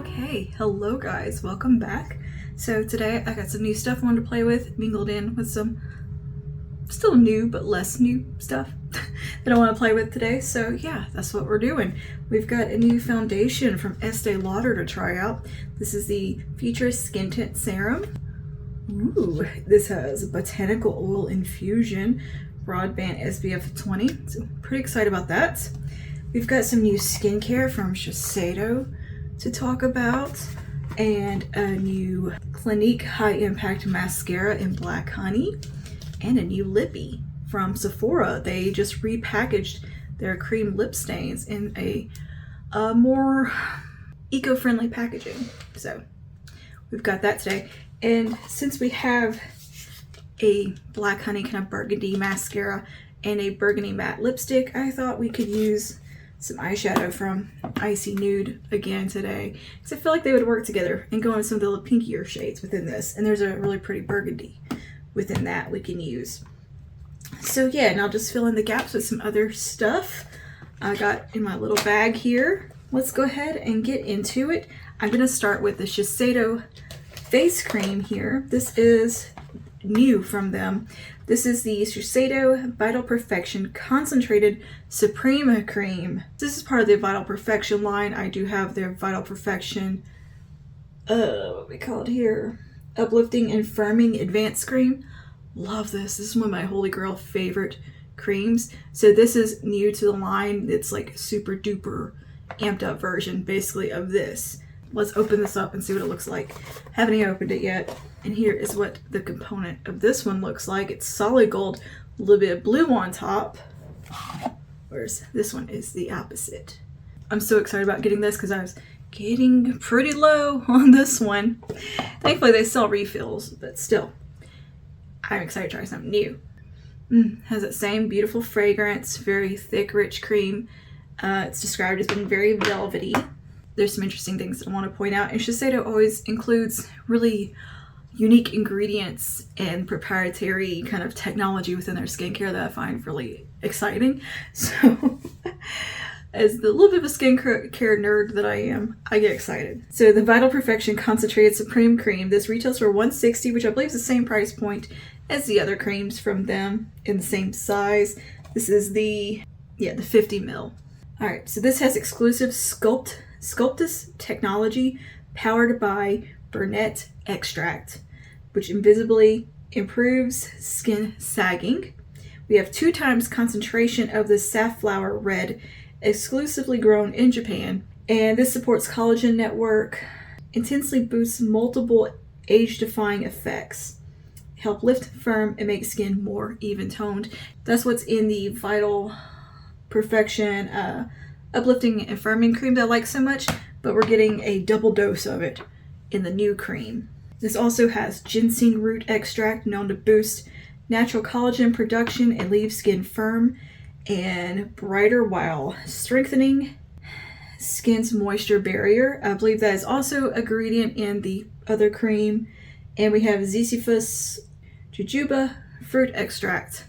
Okay, hello guys, welcome back. So today I got some new stuff I wanted to play with, mingled in with some still new but less new stuff that I want to play with today. So yeah, that's what we're doing. We've got a new foundation from Estee Lauder to try out. This is the Futurist Skin Tint Serum. Ooh, this has botanical oil infusion, broadband SPF 20, so pretty excited about that. We've got some new skincare from Shiseido to talk about, and a new Clinique High Impact Mascara in Black Honey, and a new lippy from Sephora. They just repackaged their cream lip stains in a more eco-friendly packaging. So we've got that today. And since we have a Black Honey kind of burgundy mascara and a burgundy matte lipstick, I thought we could use some eyeshadow from Icy Nude again today, because I feel like they would work together and go into some of the pinkier shades within this. And there's a really pretty burgundy within that we can use. So yeah, and I'll just fill in the gaps with some other stuff I got in my little bag here. Let's go ahead and get into it. I'm going to start with the Shiseido face cream here. This is new from them. This is the Shiseido Vital Perfection Concentrated Supreme Cream. This is part of the Vital Perfection line. I do have their Vital Perfection, what we call it here, Uplifting and Firming Advanced Cream. Love this. This is one of my holy grail favorite creams. So this is new to the line. It's like super duper amped up version basically of this. Let's open this up and see what it looks like. Haven't even opened it yet. And here is what the component of this one looks like. It's solid gold, a little bit of blue on top. Whereas this one is the opposite. I'm so excited about getting this because I was getting pretty low on this one. Thankfully they sell refills, but still, I'm excited to try something new. Has that same beautiful fragrance, very thick, rich cream. It's described as being very velvety. There's some interesting things that I want to point out. And Shiseido always includes really unique ingredients and proprietary kind of technology within their skincare that I find really exciting. So as the little bit of a skincare nerd that I am, I get excited. So the Vital Perfection Concentrated Supreme Cream, this retails for $160, which I believe is the same price point as the other creams from them in the same size. This is the 50 ml. All right, so this has exclusive Sculptus technology powered by Burnet extract, which invisibly improves skin sagging. We have 2 times concentration of the safflower red, exclusively grown in Japan, and this supports collagen network, intensely boosts multiple age-defying effects, help lift, firm, and make skin more even-toned. That's what's in the Vital Perfection Uplifting and Firming Cream that I like so much, but we're getting a double dose of it in the new cream. This also has ginseng root extract, known to boost natural collagen production and leave skin firm and brighter while strengthening skin's moisture barrier. I believe that is also a ingredient in the other cream. And we have Ziziphus jojoba fruit extract.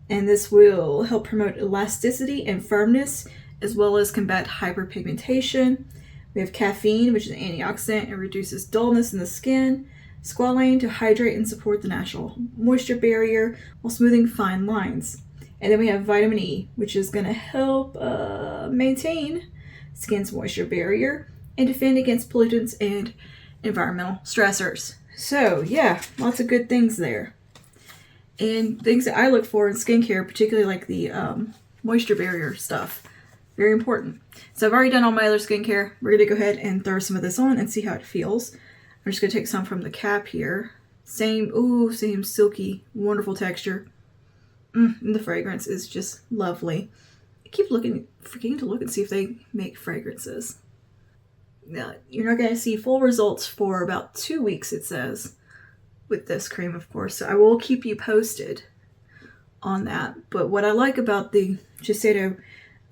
And this will help promote elasticity and firmness, as well as combat hyperpigmentation. We have caffeine, which is an antioxidant and reduces dullness in the skin. Squalane to hydrate and support the natural moisture barrier while smoothing fine lines. And then we have vitamin E, which is going to help maintain skin's moisture barrier and defend against pollutants and environmental stressors. So yeah, lots of good things there. And things that I look for in skincare, particularly like the moisture barrier stuff. Very important. So I've already done all my other skincare. We're going to go ahead and throw some of this on and see how it feels. I'm just going to take some from the cap here. Same silky, wonderful texture. And the fragrance is just lovely. I keep forgetting to look and see if they make fragrances. Now, you're not going to see full results for about 2 weeks, it says, with this cream, of course. So I will keep you posted on that. But what I like about the Shiseido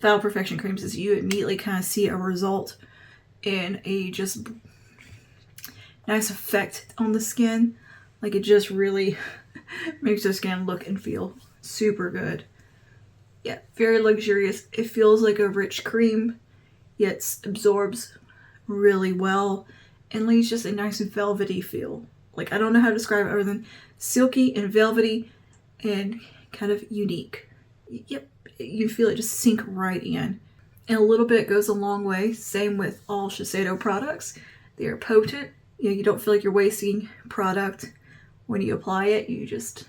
Vital Perfection creams is you immediately kind of see a result and a just nice effect on the skin. Like it just really makes the skin look and feel super good. Yeah, very luxurious. It feels like a rich cream, yet absorbs really well and leaves just a nice velvety feel. Like, I don't know how to describe it other than silky and velvety and kind of unique. Yep, you feel it just sink right in. And a little bit goes a long way. Same with all Shiseido products. They are potent. You know, you don't feel like you're wasting product when you apply it. You just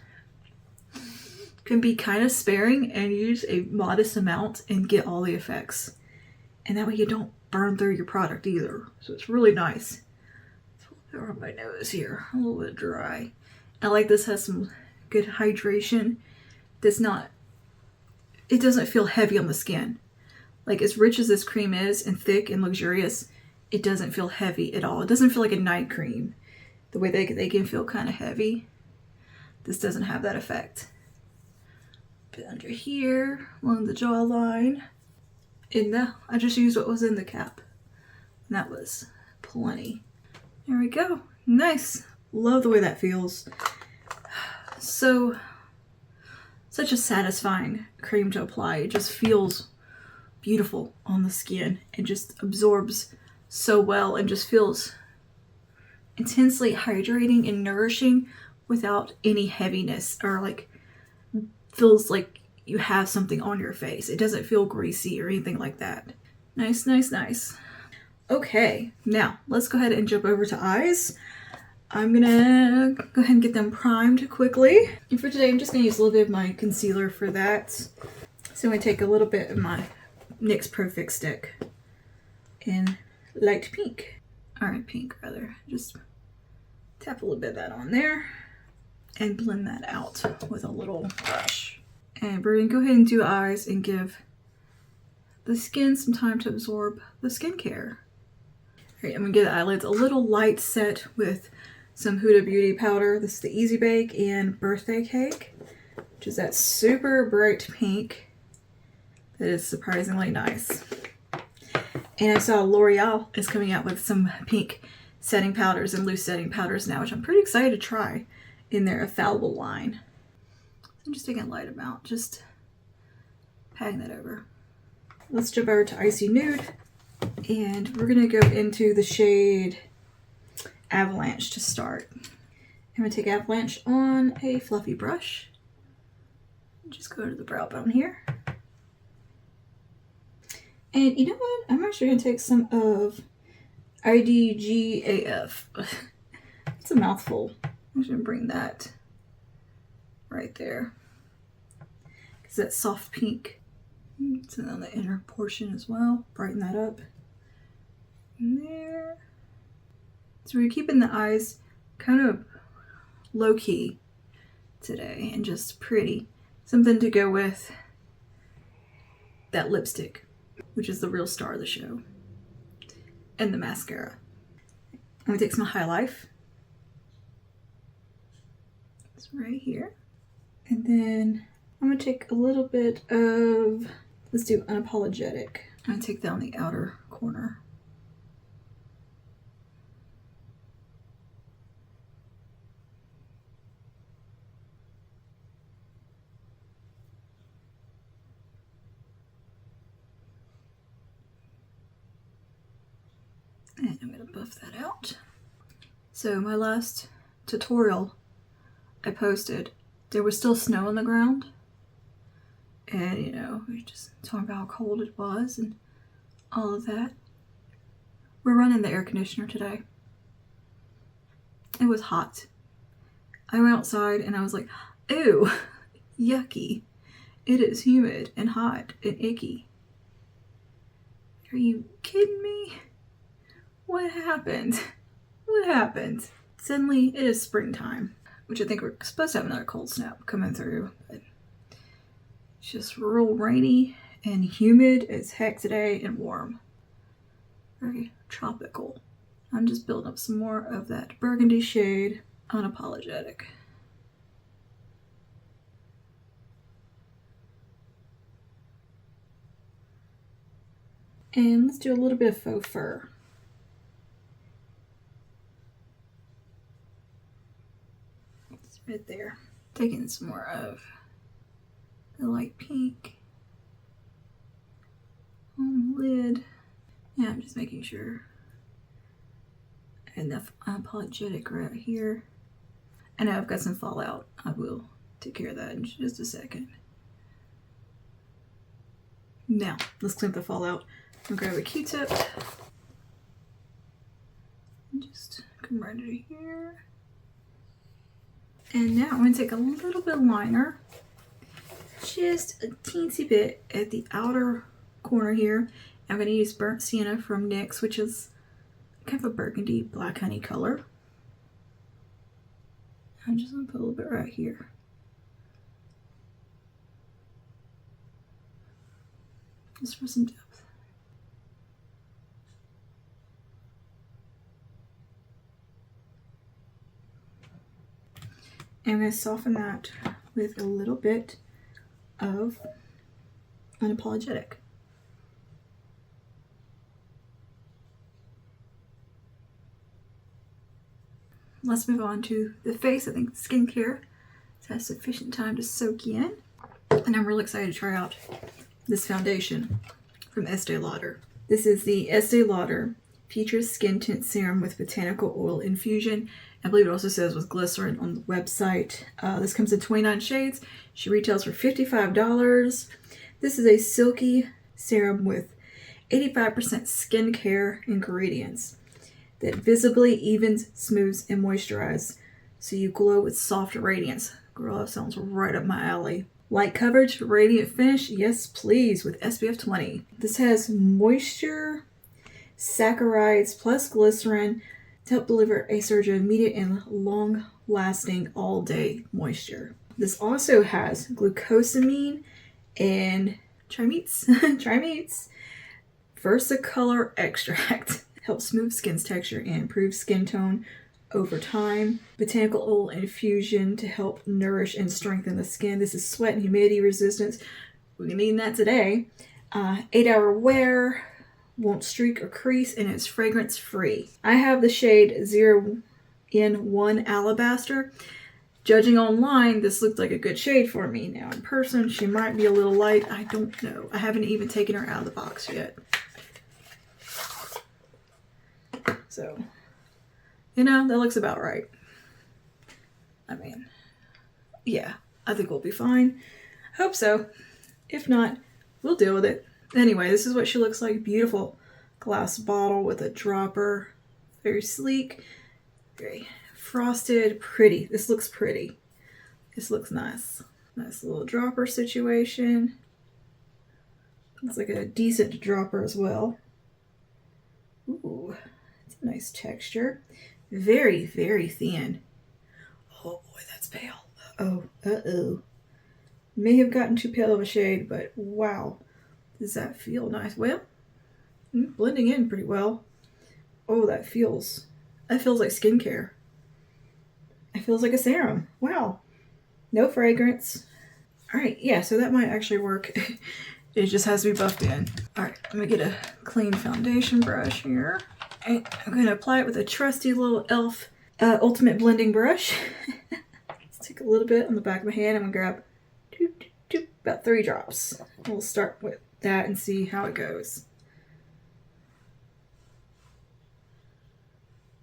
can be kind of sparing and use a modest amount and get all the effects. And that way you don't burn through your product either. So it's really nice. It's a little bit on my nose here, a little bit dry. I like this has some good hydration. It doesn't feel heavy on the skin. Like, as rich as this cream is and thick and luxurious, it doesn't feel heavy at all. It doesn't feel like a night cream. The way they can feel kind of heavy. This doesn't have that effect. Bit under here, along the jawline. And I just used what was in the cap. And that was plenty. There we go. Nice. Love the way that feels. Such a satisfying cream to apply. It just feels beautiful on the skin. It just absorbs so well and just feels intensely hydrating and nourishing without any heaviness, or like feels like you have something on your face. It doesn't feel greasy or anything like that. Nice, nice, nice. Okay, now let's go ahead and jump over to eyes. I'm gonna go ahead and get them primed quickly. And for today, I'm just gonna use a little bit of my concealer for that. So I'm gonna take a little bit of my NYX Pro Fix stick in light pink. Pink rather. Just tap a little bit of that on there and blend that out with a little brush. And we're gonna go ahead and do eyes and give the skin some time to absorb the skincare. All right, I'm gonna get the eyelids a little light set with some Huda Beauty powder. This is the Easy Bake and Birthday Cake, which is that super bright pink that is surprisingly nice. And I saw L'Oreal is coming out with some pink setting powders and loose setting powders now, which I'm pretty excited to try in their Infallible line. I'm just taking a light amount, just patting that over. Let's jump over to Icy Nude, and we're gonna go into the shade Avalanche to start. I'm gonna take Avalanche on a fluffy brush. Just go to the brow bone here. And you know what? I'm actually gonna take some of IDGAF. It's a mouthful. I'm just gonna bring that right there. Because that soft pink. It's on the inner portion as well. Brighten that up. And there. So we're keeping the eyes kind of low-key today and just pretty. Something to go with that lipstick, which is the real star of the show. And the mascara. I'm gonna take some High Life. It's right here. And then I'm gonna take a little bit of, let's do Unapologetic. I'm gonna take that on the outer corner. And I'm gonna buff that out. So my last tutorial I posted, there was still snow on the ground. And you know, we just talking about how cold it was and all of that. We're running the air conditioner today. It was hot. I went outside and I was like, ew, yucky. It is humid and hot and icky. Are you kidding me? What happened? What happened? Suddenly it is springtime, which I think we're supposed to have another cold snap coming through, but it's just real rainy and humid as heck today and warm. Very tropical. I'm just building up some more of that burgundy shade, Unapologetic. And let's do a little bit of faux fur. It's right there. Taking some more of the light pink on the lid. Yeah, I'm just making sure enough unapologetic right here. I know I've got some fallout. I will take care of that in just a second. Now, let's clean up the fallout. I'm gonna grab a Q-tip. And just come right over here. And now I'm gonna take a little bit of liner. Just a teensy bit at the outer corner here. I'm gonna use Burnt Sienna from NYX, which is kind of a burgundy black honey color. I'm just gonna put a little bit right here. Just for some depth. And I'm gonna soften that with a little bit of Unapologetic. Let's move on to the face. I think skincare has sufficient time to soak in. And I'm really excited to try out this foundation from Estee Lauder. This is the Estee Lauder Peaches Skin Tint Serum with Botanical Oil Infusion. I believe it also says with glycerin on the website. This comes in 29 shades. She retails for $55. This is a silky serum with 85% skincare ingredients that visibly evens, smooths, and moisturizes so you glow with soft radiance. Girl, that sounds right up my alley. Light coverage, radiant finish, yes please, with SPF 20. This has moisture, saccharides, plus glycerin to help deliver a surge of immediate and long-lasting all-day moisture. This also has glucosamine and trimetes, Versacolor extract. Helps smooth skin's texture and improve skin tone over time. Botanical oil infusion to help nourish and strengthen the skin. This is sweat and humidity resistance. We're gonna need that today. 8-hour wear, won't streak or crease, and it's fragrance free. I have the shade 0N1 Alabaster. Judging online, this looked like a good shade for me. Now in person, she might be a little light. I don't know. I haven't even taken her out of the box yet. So, you know, that looks about right. I mean, yeah, I think we'll be fine. Hope so. If not, we'll deal with it. Anyway, this is what she looks like. Beautiful glass bottle with a dropper. Very sleek, very frosted, pretty. This looks pretty. This looks nice. Nice little dropper situation. Looks like a decent dropper as well. Ooh. Nice texture. Very, very thin. Oh boy, that's pale. Uh-oh. May have gotten too pale of a shade, but wow. Does that feel nice? Well, blending in pretty well. Oh, that feels like skincare. It feels like a serum. Wow. No fragrance. All right, yeah, so that might actually work. It just has to be buffed in. All right, let me get a clean foundation brush here. I'm going to apply it with a trusty little e.l.f. Ultimate Blending Brush. Let's take a little bit on the back of my hand. I'm going to grab about 3 drops. We'll start with that and see how it goes.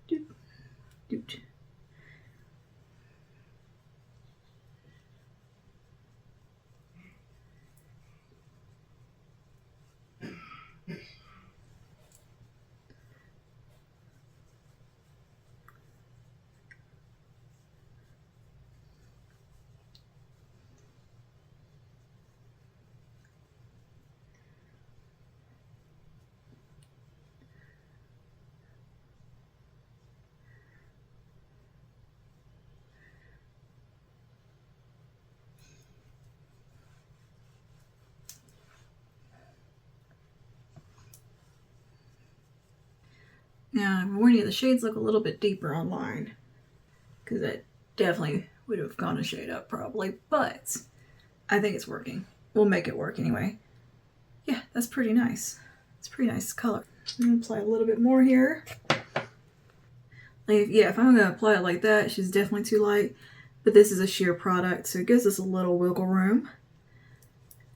Doop, doop. Now, I'm warning you, the shades look a little bit deeper online because I definitely would have gone a shade up probably, but I think it's working. We'll make it work anyway. Yeah, that's pretty nice. It's a pretty nice color. I'm going to apply a little bit more here. If I'm going to apply it like that, she's definitely too light, but this is a sheer product, so it gives us a little wiggle room.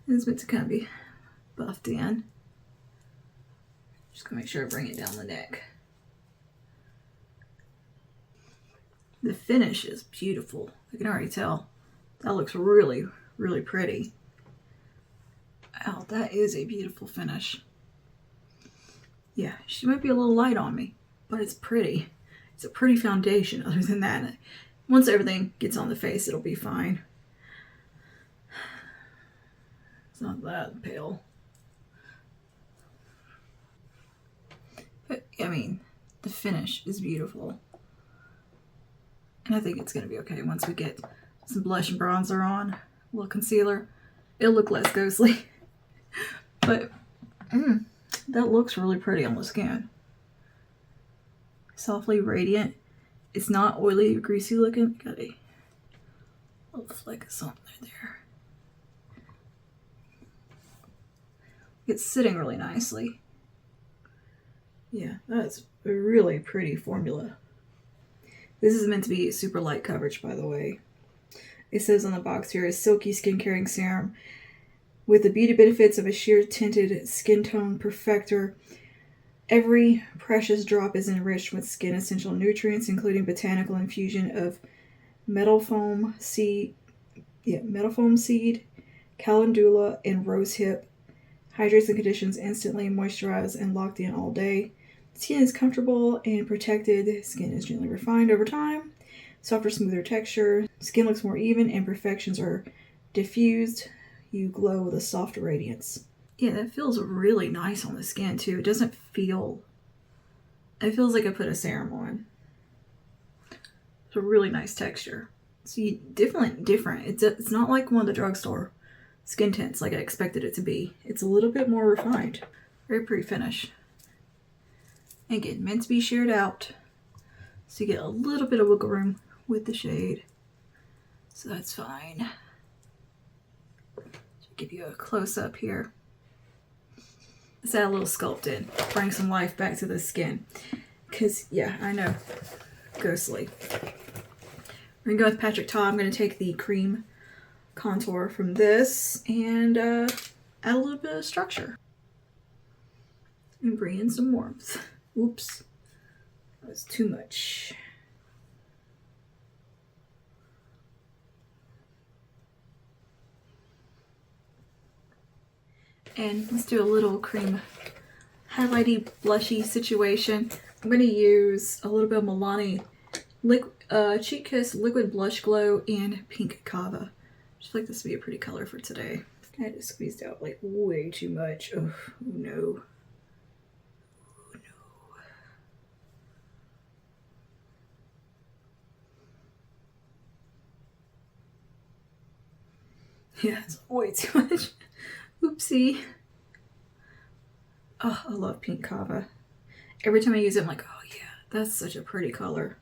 It's meant to kind of be buffed in. Just going to make sure I bring it down the neck. The finish is beautiful. I can already tell. That looks really, really pretty. Wow, that is a beautiful finish. Yeah, she might be a little light on me, but it's pretty. It's a pretty foundation. Other than that, once everything gets on the face, it'll be fine. It's not that pale. But, I mean, the finish is beautiful. And I think it's going to be okay once we get some blush and bronzer on. A little concealer. It'll look less ghostly. But, that looks really pretty on the skin. Softly radiant. It's not oily or greasy looking. Got a little fleck of something there. It's sitting really nicely. Yeah, that's a really pretty formula. This is meant to be super light coverage, by the way. It says on the box here, a silky skin caring serum with the beauty benefits of a sheer tinted skin tone perfector. Every precious drop is enriched with skin essential nutrients, including botanical infusion of metal foam seed, calendula, and rosehip. Hydrates and conditions instantly, moisturize and locked in all day. Skin is comfortable and protected. Skin is gently refined over time. Softer, smoother texture. Skin looks more even, and imperfections are diffused. You glow with a soft radiance. Yeah, that feels really nice on the skin too. It doesn't feel... It feels like I put a serum on. It's a really nice texture. So definitely different. It's not like one of the drugstore skin tints like I expected it to be. It's a little bit more refined. Very pretty finish. Again, meant to be sheared out. So you get a little bit of wiggle room with the shade. So that's fine. Give you a close up here. Let's add a little sculpt in. Bring some life back to the skin. Because, yeah, I know. Ghostly. We're going to go with Patrick Ta. I'm going to take the cream contour from this and add a little bit of structure. And bring in some warmth. Oops. That was too much. And let's do a little cream highlighty blushy situation. I'm going to use a little bit of Milani Cheek Kiss Liquid Blush Glow and Pink Kava. Just like this to be a pretty color for today. I just squeezed out like way too much. Oh no. Oh no. Yeah, it's way too much. Oopsie. Oh, I love Pink Kava. Every time I use it, I'm like, oh yeah, that's such a pretty color.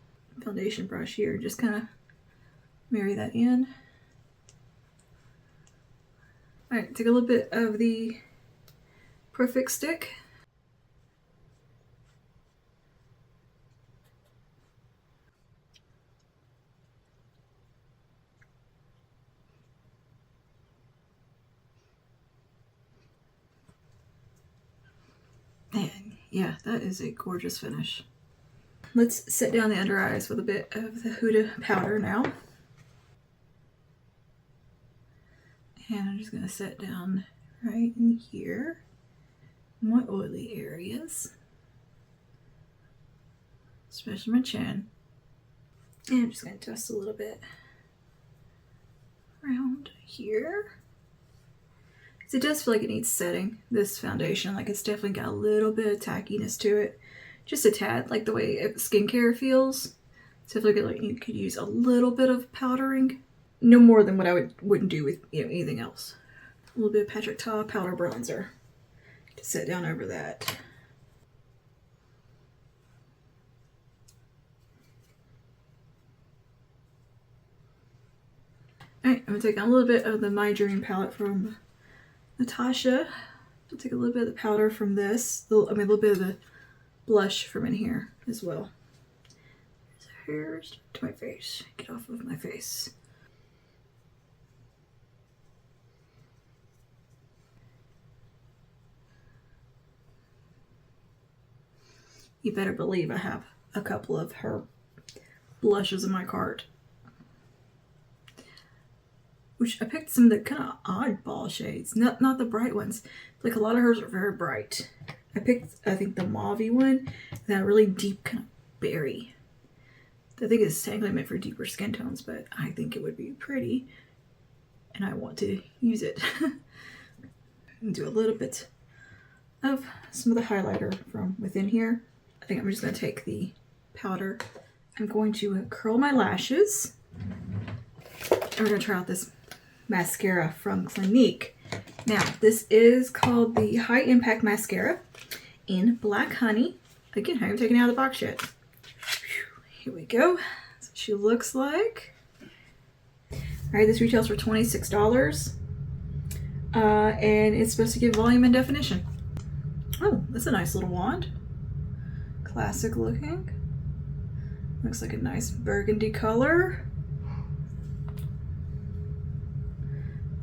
Foundation brush here, just kind of marry that in. All right, take a little bit of the Perfect Stick. And yeah, that is a gorgeous finish. Let's set down the under eyes with a bit of the Huda powder now. And I'm just going to set down right in here, my oily areas, especially my chin. And I'm just going to dust a little bit around here. Because it does feel like it needs setting, this foundation. Like it's definitely got a little bit of tackiness to it. Just a tad, like the way skincare feels. So I feel like you could use a little bit of powdering. No more than what I wouldn't do with anything else. A little bit of Patrick Ta powder bronzer to set down over that. Alright, I'm going to take a little bit of the My Dream palette from Natasha. I'll take a little bit of the powder from this. A little bit of the blush from in here as well. Here's to my face. Get off of my face. You better believe I have a couple of her blushes in my cart. Which I picked some of the kind of oddball shades, not the bright ones. Like a lot of hers are very bright. I picked, I think, the mauve one, that really deep kind of berry. I think it's technically meant for deeper skin tones, but I think it would be pretty, and I want to use it. And do a little bit of some of the highlighter from within here. I think I'm just going to take the powder. I'm going to curl my lashes. And we're going to try out this mascara from Clinique. Now, this is called the High Impact Mascara in Black Honey. Again, I haven't taken it out of the box yet. Here we go. That's what she looks like. All right, this retails for $26. And it's supposed to give volume and definition. Oh, that's a nice little wand. Classic looking. Looks like a nice burgundy color.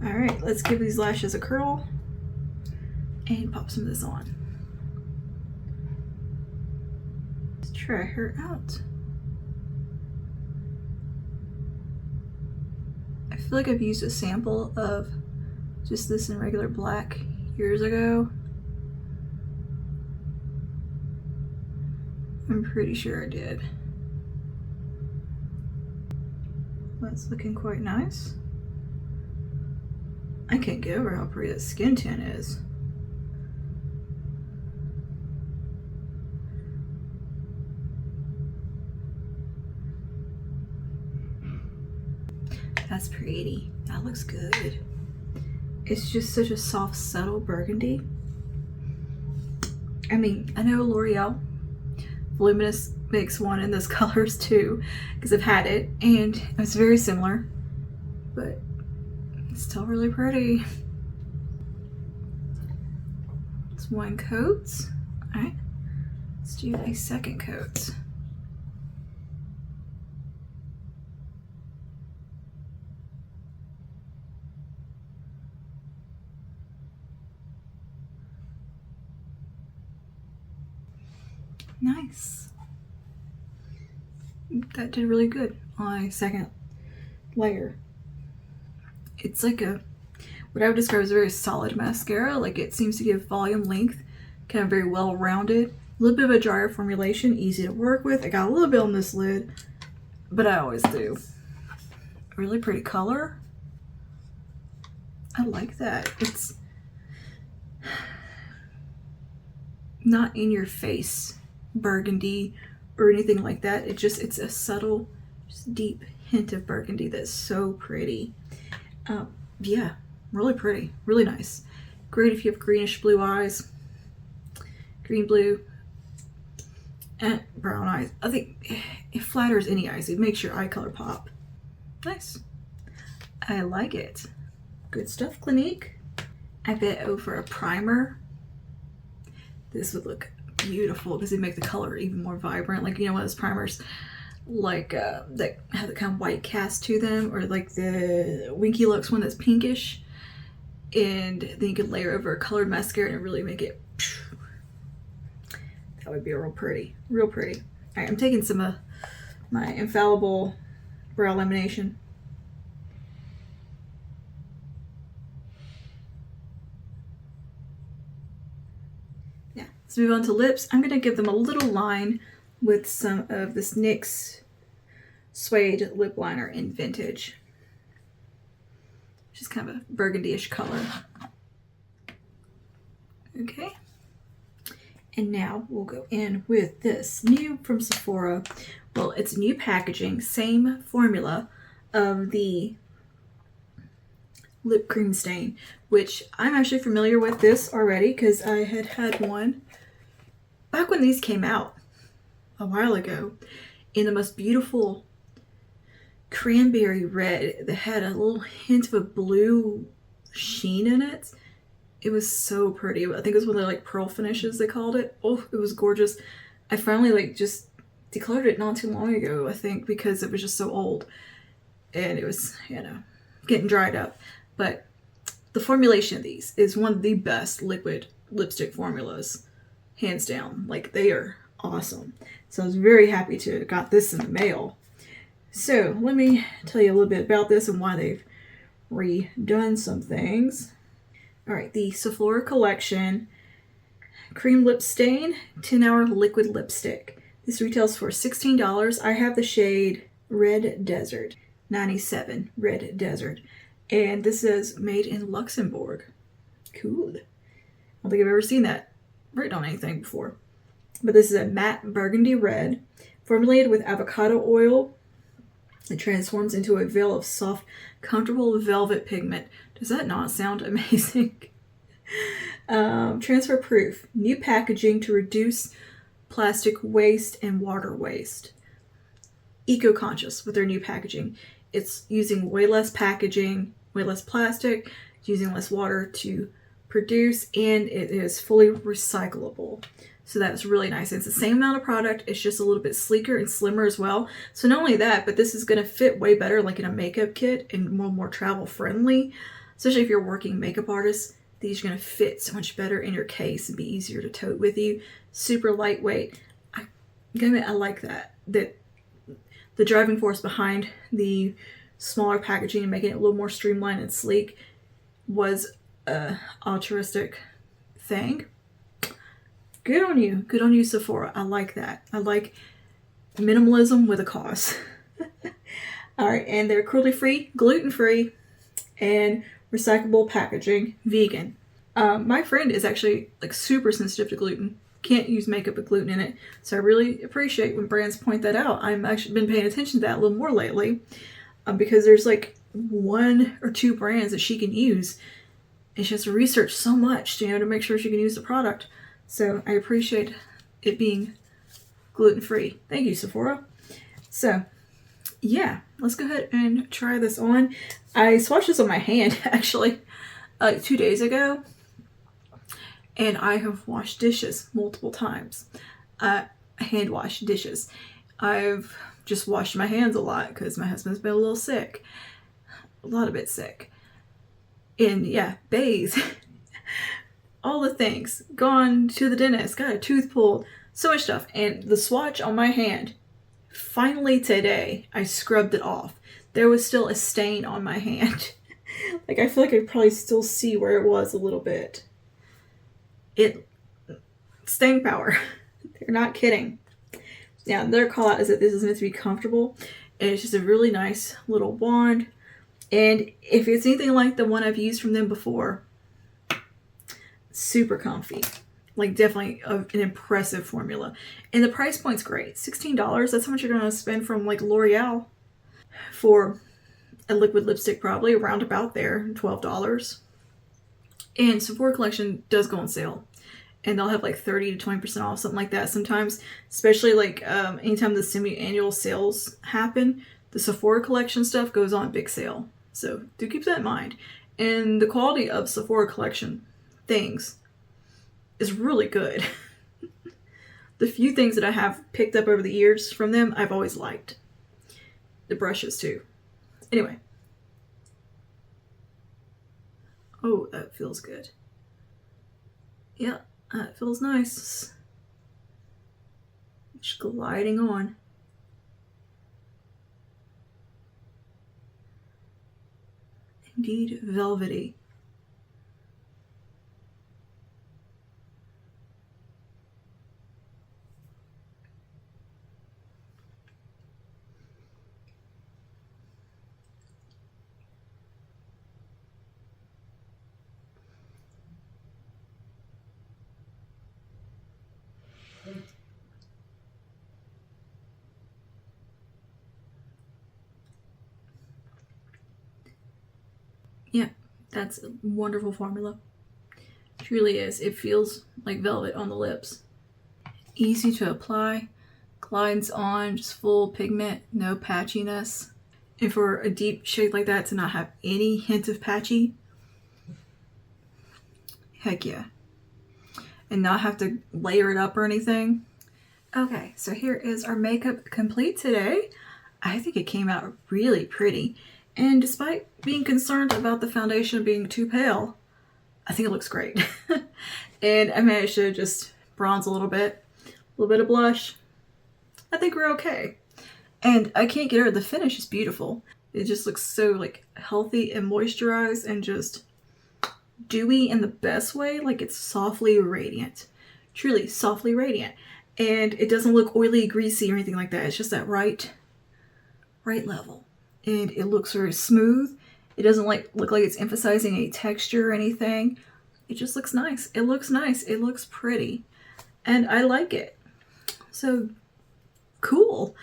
All right, let's give these lashes a curl and pop some of this on. Let's try her out. I feel like I've used a sample of just this in regular black years ago. I'm pretty sure I did. That's looking quite nice. I can't get over how pretty that skin tint is. That's pretty. That looks good. It's just such a soft, subtle burgundy. I mean, I know L'Oreal Voluminous makes one in those colors too, because I've had it, and it's very similar, but it's still really pretty. It's one coat. All right, let's do a second coat. Nice. That did really good on my second layer. It's like what I would describe as a very solid mascara. Like, it seems to give volume, length, kind of very well rounded. A little bit of a drier formulation, easy to work with. I got a little bit on this lid, but I always do. Really pretty color. I like that. It's not in your face burgundy or anything like that. It's a subtle, just deep hint of burgundy that's so pretty. Yeah, really pretty, really nice. Great if you have greenish blue eyes, green blue, and brown eyes. I think it flatters any eyes. It makes your eye color pop. Nice. I like it. Good stuff, Clinique. I bet over a primer, this would look beautiful because they make the color even more vibrant. Like, you know, one of those primers like that have the kind of white cast to them, or like the Winky Lux one that's pinkish, and then you could layer over a colored mascara and really make it, that would be real pretty, real pretty. All right, I'm taking some of my infallible brow lamination. Yeah, let's move on to lips. I'm gonna give them a little line with some of this NYX Suede lip liner in Vintage, which is kind of a burgundy-ish color. Okay, and now we'll go in with this new from Sephora. Well, it's new packaging, same formula of the lip cream stain, which I'm actually familiar with this already because I had one back when these came out a while ago in the most beautiful cranberry red that had a little hint of a blue sheen in it. It was so pretty. I think it was one of the like pearl finishes they called it. Oh, it was gorgeous. I finally like just decluttered it not too long ago, I think, because it was just so old and it was, you know, getting dried up. But the formulation of these is one of the best liquid lipstick formulas, hands down. Like, they are awesome. So I was very happy to have got this in the mail. So let me tell you a little bit about this and why they've redone some things. All right, the Sephora Collection Cream Lip Stain 10-Hour Liquid Lipstick. This retails for $16. I have the shade Red Desert, 97 Red Desert. And this is made in Luxembourg. Cool. I don't think I've ever seen that written on anything before. But this is a matte burgundy red, formulated with avocado oil. It transforms into a veil of soft, comfortable velvet pigment. Does that not sound amazing? Transfer proof. New packaging to reduce plastic waste and water waste. Eco-conscious with their new packaging. It's using way less packaging, way less plastic, using less water to produce, and it is fully recyclable. So that's really nice. It's the same amount of product. It's just a little bit sleeker and slimmer as well. So not only that, but this is going to fit way better like in a makeup kit and more travel friendly. Especially if you're a working makeup artist, these are going to fit so much better in your case and be easier to tote with you. Super lightweight. I like that. That the driving force behind the smaller packaging and making it a little more streamlined and sleek was a altruistic thing. Good on you. Good on you, Sephora. I like that. I like minimalism with a cause. All right, and they're cruelty-free, gluten-free, and recyclable packaging, vegan. My friend is actually like super sensitive to gluten. Can't use makeup with gluten in it. So I really appreciate when brands point that out. I've actually been paying attention to that a little more lately because there's like 1 or 2 brands that she can use. And she has to research so much, to make sure she can use the product. So I appreciate it being gluten-free. Thank you, Sephora. So yeah, let's go ahead and try this on. I swatched this on my hand actually 2 days ago. And I have washed dishes multiple times. Hand wash dishes. I've just washed my hands a lot because my husband's been a little sick. A lot of it sick. And yeah, bathe. All the things. Gone to the dentist, got a tooth pulled, so much stuff. And the swatch on my hand, finally today, I scrubbed it off. There was still a stain on my hand. Like, I feel like I could probably still see where it was a little bit. Staying power. They're not kidding. Now, their call out is that this is meant to be comfortable. And it's just a really nice little wand. And if it's anything like the one I've used from them before, super comfy. Like, definitely an impressive formula. And the price point's great. $16. That's how much you're going to spend from like L'Oreal for a liquid lipstick, probably around about there, $12. And Sephora Collection does go on sale. And they'll have like 30 to 20% off, something like that sometimes. Especially like anytime the semi-annual sales happen, the Sephora Collection stuff goes on big sale. So do keep that in mind. And the quality of Sephora Collection things is really good. The few things that I have picked up over the years from them, I've always liked. The brushes too. Anyway. Oh, that feels good. Yeah, that feels nice. Just gliding on. Indeed, velvety. Yeah, that's a wonderful formula. It really is. It feels like velvet on the lips. Easy to apply, glides on, just full pigment, no patchiness. And for a deep shade like that to not have any hint of patchy, heck yeah. And not have to layer it up or anything. Okay, so here is our makeup complete today. I think it came out really pretty. And despite being concerned about the foundation being too pale, I think it looks great. And I managed to just bronze a little bit of blush. I think we're okay. And I can't get over the finish is beautiful. It just looks so like healthy and moisturized and just dewy in the best way. Like it's softly radiant. Truly softly radiant. And it doesn't look oily, greasy, or anything like that. It's just that right level. And it looks very smooth. It doesn't look like it's emphasizing a texture or anything. It just looks nice. It looks nice. It looks pretty. And I like it. So cool.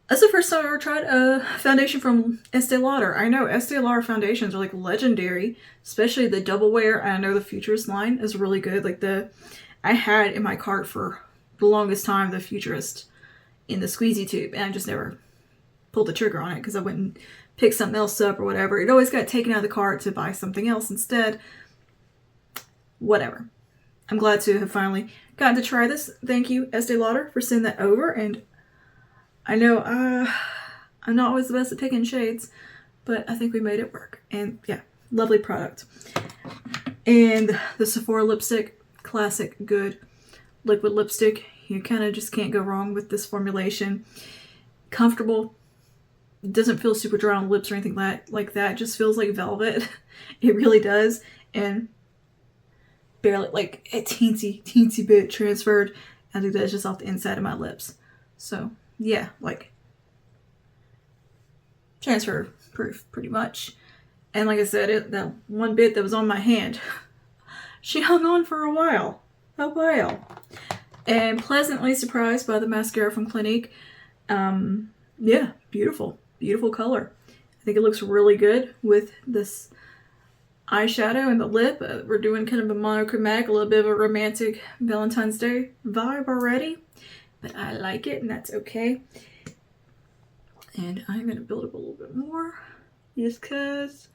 That's the first time I ever tried a foundation from Estee Lauder. I know Estee Lauder foundations are like legendary, especially the double wear. I know the Futurist line is really good. Like I had in my cart for the longest time the Futurist in the squeezy tube, and I just never pulled the trigger on it because I went and picked something else up or whatever. It always got taken out of the cart to buy something else instead. Whatever. I'm glad to have finally gotten to try this. Thank you, Estee Lauder, for sending that over. And I know I'm not always the best at picking shades, but I think we made it work. And yeah, lovely product. And the Sephora lipstick, classic, good liquid lipstick. You kind of just can't go wrong with this formulation. Comfortable. Doesn't feel super dry on the lips or anything like that. It just feels like velvet. It really does. And barely, like a teensy bit transferred. I think that's just off the inside of my lips. So yeah, like transfer proof pretty much. And like I said, that one bit that was on my hand, she hung on for a while. And pleasantly surprised by the mascara from Clinique. Yeah, beautiful color. I think it looks really good with this eyeshadow and the lip. We're doing kind of a monochromatic, a little bit of a romantic Valentine's Day vibe already, but I like it and that's okay. And I'm going to build up a little bit more just cause.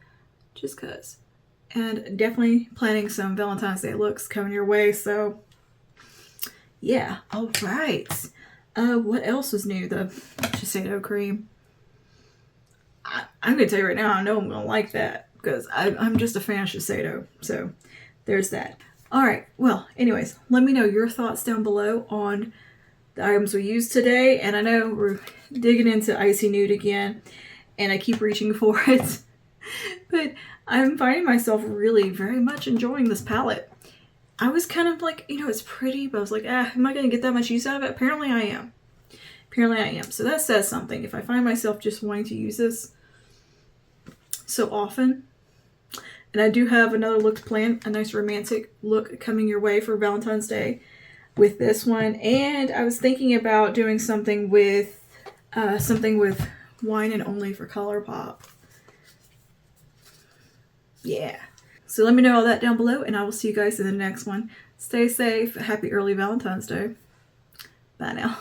And definitely planning some Valentine's Day looks coming your way. So yeah, all right. What else was new? The Shiseido cream. I'm going to tell you right now, I know I'm going to like that because I'm just a fan of Shiseido. So there's that. All right. Well, anyways, let me know your thoughts down below on the items we used today. And I know we're digging into Icy Nude again, and I keep reaching for it. But I'm finding myself really very much enjoying this palette. I was kind of like, it's pretty, but I was like, am I going to get that much use out of it? Apparently I am. So that says something. If I find myself just wanting to use this so often. And I do have another look planned, a nice romantic look coming your way for Valentine's Day with this one. And I was thinking about doing something with Wine and Only for ColourPop. Yeah. So let me know all that down below, and I will see you guys in the next one. Stay safe. Happy early Valentine's Day. Bye now.